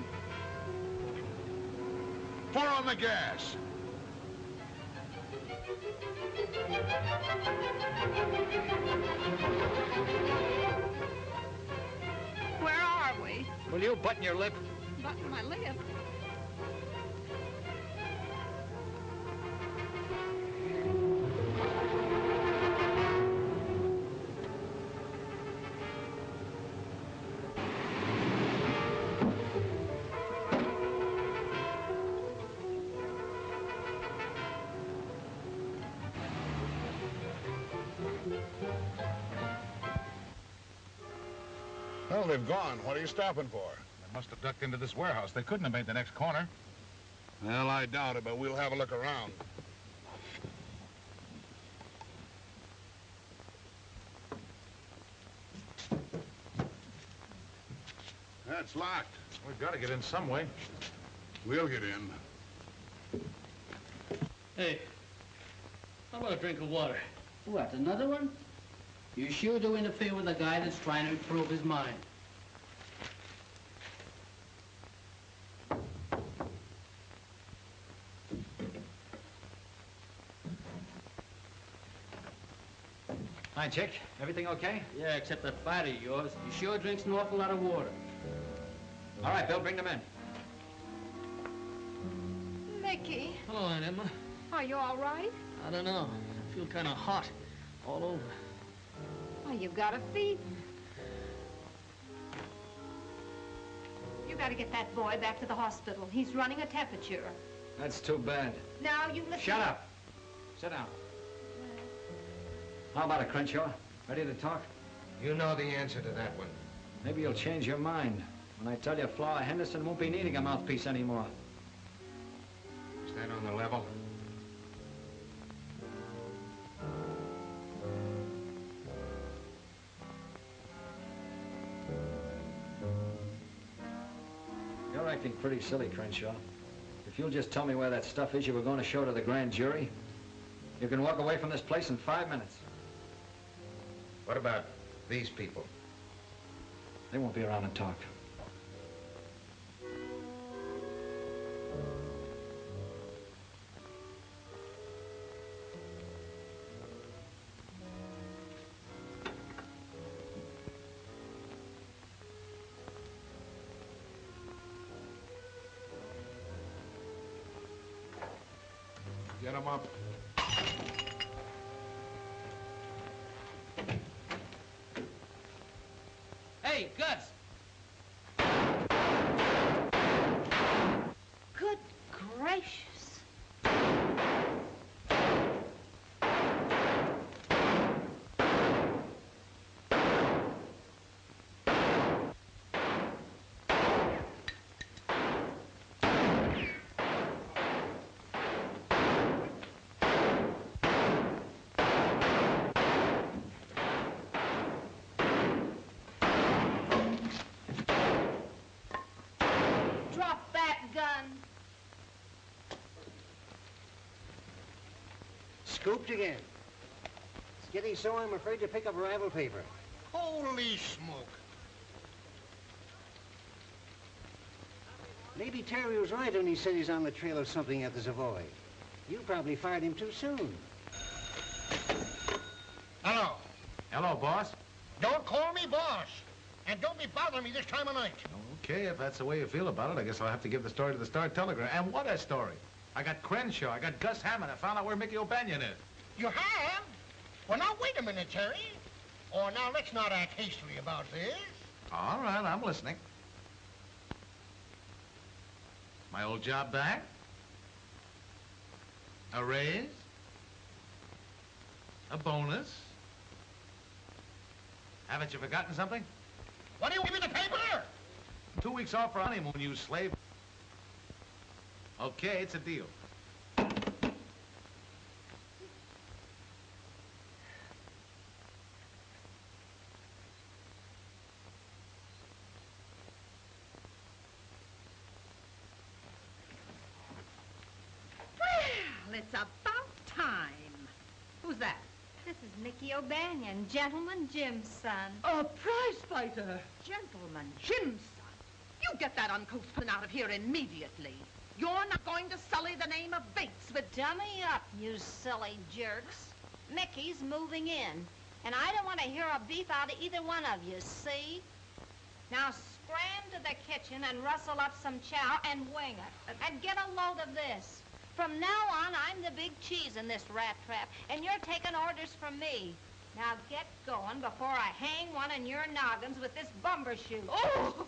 Pour on the gas. Where are we? Will you button your lip? Button my lip. Well, they've gone. What are you stopping for? They must have ducked into this warehouse. They couldn't have made the next corner. Well, I doubt it, but we'll have a look around. That's locked. We've got to get in some way. We'll get in. Hey, how about a drink of water? What, another one? You sure do interfere with a guy that's trying to improve his mind. Hi, Chick. Everything okay? Yeah, except that fighter of yours. He sure drinks an awful lot of water. All right, Bill, bring them in. Mickey, Hello, Aunt Emma. are you all right? I don't know. I feel kind of hot all over. Why, you've got a fever. You got to get that boy back to the hospital. He's running a temperature. That's too bad. Now, you listen. Shut up. Sit down. How about it, Crenshaw? Ready to talk? You know the answer to that one. Maybe you'll change your mind when I tell you Flower Henderson won't be needing a mouthpiece anymore. Is that on the level? You're acting pretty silly, Crenshaw. If you'll just tell me where that stuff is you were going to show to the grand jury, you can walk away from this place in 5 minutes. What about these people? They won't be around to talk. Get them up. Hey, Gus! Good gracious. Drop that gun. Scooped again. It's getting so I'm afraid to pick up rival paper. Holy smoke. Maybe Terry was right when he said he's on the trail of something at the Savoy. You probably fired him too soon. Hello. Hello, boss. Don't call me boss. And don't be bothering me this time of night. Okay, if that's the way you feel about it, I guess I'll have to give the story to the Star-Telegram. And what a story. I got Crenshaw, I got Gus Hammond, I found out where Mickey O'Banion is. You have? Well, now, wait a minute, Terry. Oh, now, let's not act hastily about this. All right, I'm listening. My old job back? A raise? A bonus? Haven't you forgotten something? What do you give me the paper? 2 weeks off for honeymoon, you slave. Okay, it's a deal. it's about time. Who's that? This is Mickey O'Banion, Gentleman Jim's son. A prize fighter. Gentleman Jim's son. You get that uncouth pin out of here immediately. You're not going to sully the name of Bates with... Dummy up, you silly jerks. Mickey's moving in, and I don't want to hear a beef out of either one of you, see? Now scram to the kitchen and rustle up some chow and wing it. And get a load of this. From now on, I'm the big cheese in this rat trap, and you're taking orders from me. Now get going before I hang one of your noggins with this bumbershoot. Oh!